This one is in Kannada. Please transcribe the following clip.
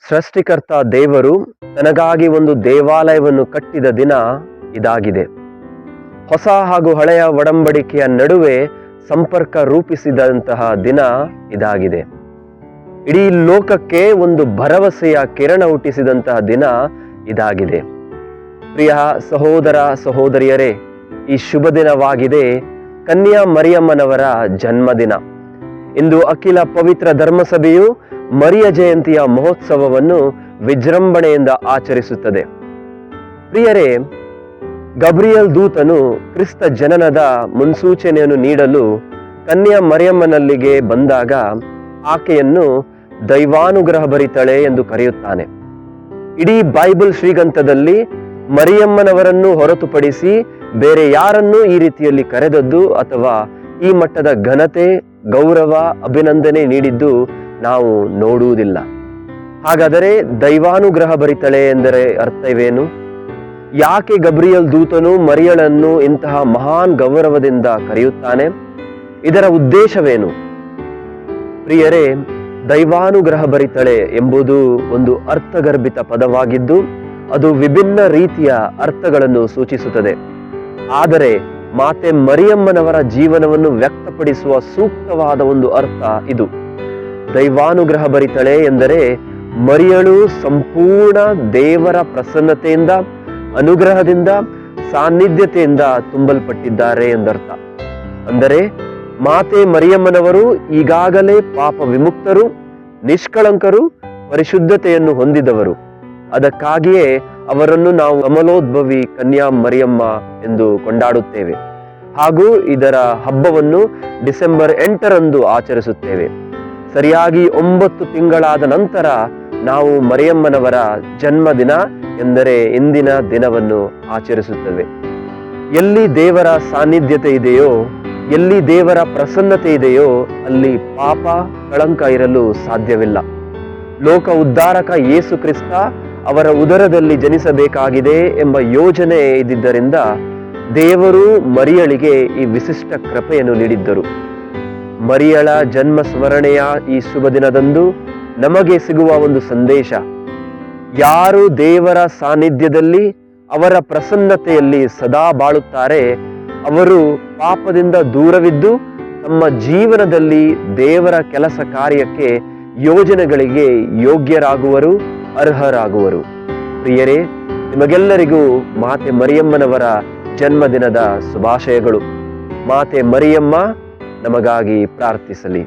ಸೃಷ್ಟಿಕರ್ತ ದೇವರು ತನಗಾಗಿ ಒಂದು ದೇವಾಲಯವನ್ನು ಕಟ್ಟಿದ ದಿನ ಇದಾಗಿದೆ. ಹೊಸ ಹಾಗೂ ಹಳೆಯ ಒಡಂಬಡಿಕೆಯ ನಡುವೆ ಸಂಪರ್ಕ ರೂಪಿಸಿದಂತಹ ದಿನ ಇದಾಗಿದೆ. ಇಡೀ ಲೋಕಕ್ಕೆ ಒಂದು ಭರವಸೆಯ ಕಿರಣ ಹುಟ್ಟಿಸಿದಂತಹ ದಿನ ಇದಾಗಿದೆ. ಪ್ರಿಯ ಸಹೋದರ ಸಹೋದರಿಯರೇ, ಈ ಶುಭ ದಿನವಾಗಿದೆ ಕನ್ಯಾ ಮರಿಯಮ್ಮನವರ ಜನ್ಮದಿನ. ಇಂದು ಅಖಿಲ ಪವಿತ್ರ ಧರ್ಮಸಭೆಯು ಮರಿಯ ಜಯಂತಿಯ ಮಹೋತ್ಸವವನ್ನು ವಿಜೃಂಭಣೆಯಿಂದ ಆಚರಿಸುತ್ತದೆ. ಪ್ರಿಯರೇ, ಗಬ್ರಿಯಲ್ ದೂತನು ಕ್ರಿಸ್ತ ಜನನದ ಮುನ್ಸೂಚನೆಯನ್ನು ನೀಡಲು ಕನ್ಯಾ ಮರಿಯಮ್ಮನಲ್ಲಿಗೆ ಬಂದಾಗ ಆಕೆಯನ್ನು ದೈವಾನುಗ್ರಹ ಭರಿತಳೆ ಎಂದು ಕರೆಯುತ್ತಾನೆ. ಇಡೀ ಬೈಬಲ್ ಶ್ರೀಗಂಥದಲ್ಲಿ ಮರಿಯಮ್ಮನವರನ್ನು ಹೊರತುಪಡಿಸಿ ಬೇರೆ ಯಾರನ್ನೂ ಈ ರೀತಿಯಲ್ಲಿ ಕರೆದದ್ದು ಅಥವಾ ಈ ಮಟ್ಟದ ಘನತೆ, ಗೌರವ, ಅಭಿನಂದನೆ ನೀಡಿದ್ದು ನಾವು ನೋಡುವುದಿಲ್ಲ. ಹಾಗಾದರೆ ದೈವಾನುಗ್ರಹ ಭರಿತಳೆ ಎಂದರೆ ಅರ್ಥವೇನು? ಯಾಕೆ ಗಬ್ರಿಯಲ್ ದೂತನು ಮರಿಯಳನ್ನು ಇಂತಹ ಮಹಾನ್ ಗೌರವದಿಂದ ಕರೆಯುತ್ತಾನೆ? ಇದರ ಉದ್ದೇಶವೇನು? ಪ್ರಿಯರೇ, ದೈವಾನುಗ್ರಹ ಭರಿತಳೆ ಎಂಬುದು ಒಂದು ಅರ್ಥಗರ್ಭಿತ ಪದವಾಗಿದ್ದು ಅದು ವಿಭಿನ್ನ ರೀತಿಯ ಅರ್ಥಗಳನ್ನು ಸೂಚಿಸುತ್ತದೆ. ಆದರೆ ಮಾತೆ ಮರಿಯಮ್ಮನವರ ಜೀವನವನ್ನು ವ್ಯಕ್ತಪಡಿಸುವ ಸೂಕ್ತವಾದ ಒಂದು ಅರ್ಥ ಇದು. ದೈವಾನುಗ್ರಹ ಭರಿತಳೆ ಎಂದರೆ ಮರಿಯಳು ಸಂಪೂರ್ಣ ದೇವರ ಪ್ರಸನ್ನತೆಯಿಂದ, ಅನುಗ್ರಹದಿಂದ, ಸಾನ್ನಿಧ್ಯತೆಯಿಂದ ತುಂಬಲ್ಪಟ್ಟಿದ್ದಾರೆ ಎಂದರ್ಥ. ಅಂದರೆ ಮಾತೆ ಮರಿಯಮ್ಮನವರು ಈಗಾಗಲೇ ಪಾಪ ವಿಮುಕ್ತರು, ನಿಷ್ಕಳಂಕರು, ಪರಿಶುದ್ಧತೆಯನ್ನು ಹೊಂದಿದವರು. ಅದಕ್ಕಾಗಿಯೇ ಅವರನ್ನು ನಾವು ಕಮಲೋದ್ಭವಿ ಕನ್ಯಾ ಮರಿಯಮ್ಮ ಎಂದು ಕೊಂಡಾಡುತ್ತೇವೆ ಹಾಗೂ ಇದರ ಹಬ್ಬವನ್ನು ಡಿಸೆಂಬರ್ 8ರಂದು ಆಚರಿಸುತ್ತೇವೆ. ಸರಿಯಾಗಿ 9 ತಿಂಗಳಾದ ನಂತರ ನಾವು ಮರಿಯಮ್ಮನವರ ಜನ್ಮದಿನ ಎಂದರೆ ಇಂದಿನ ದಿನವನ್ನು ಆಚರಿಸುತ್ತೇವೆ. ಎಲ್ಲಿ ದೇವರ ಸಾನ್ನಿಧ್ಯತೆ ಇದೆಯೋ, ಎಲ್ಲಿ ದೇವರ ಪ್ರಸನ್ನತೆ ಇದೆಯೋ ಅಲ್ಲಿ ಪಾಪ, ಕಳಂಕ ಇರಲು ಸಾಧ್ಯವಿಲ್ಲ. ಲೋಕ ಉದ್ಧಾರಕ ಯೇಸು ಕ್ರಿಸ್ತ ಅವರ ಉದರದಲ್ಲಿ ಜನಿಸಬೇಕಾಗಿದೆ ಎಂಬ ಯೋಜನೆ ಇದ್ದಿದ್ದರಿಂದ ದೇವರು ಮರಿಯಳಿಗೆ ಈ ವಿಶಿಷ್ಟ ಕೃಪೆಯನ್ನು ನೀಡಿದ್ದರು. ಮರಿಯಳ ಜನ್ಮ ಸ್ಮರಣೆಯ ಈ ಶುಭ ದಿನದಂದು ನಮಗೆ ಸಿಗುವ ಒಂದು ಸಂದೇಶ: ಯಾರು ದೇವರ ಸಾನ್ನಿಧ್ಯದಲ್ಲಿ, ಅವರ ಪ್ರಸನ್ನತೆಯಲ್ಲಿ ಸದಾ ಬಾಳುತ್ತಾರೆ ಅವರು ಪಾಪದಿಂದ ದೂರವಿದ್ದು ತಮ್ಮ ಜೀವನದಲ್ಲಿ ದೇವರ ಕೆಲಸ ಕಾರ್ಯಕ್ಕೆ, ಯೋಜನೆಗಳಿಗೆ ಯೋಗ್ಯರಾಗುವರು, ಅರ್ಹರಾಗುವರು. ಪ್ರಿಯರೇ, ನಿಮಗೆಲ್ಲರಿಗೂ ಮಾತೆ ಮರಿಯಮ್ಮನವರ ಜನ್ಮದಿನದ ಶುಭಾಶಯಗಳು. ಮಾತೆ ಮರಿಯಮ್ಮ ನಮಗಾಗಿ ಪ್ರಾರ್ಥಿಸಲಿ.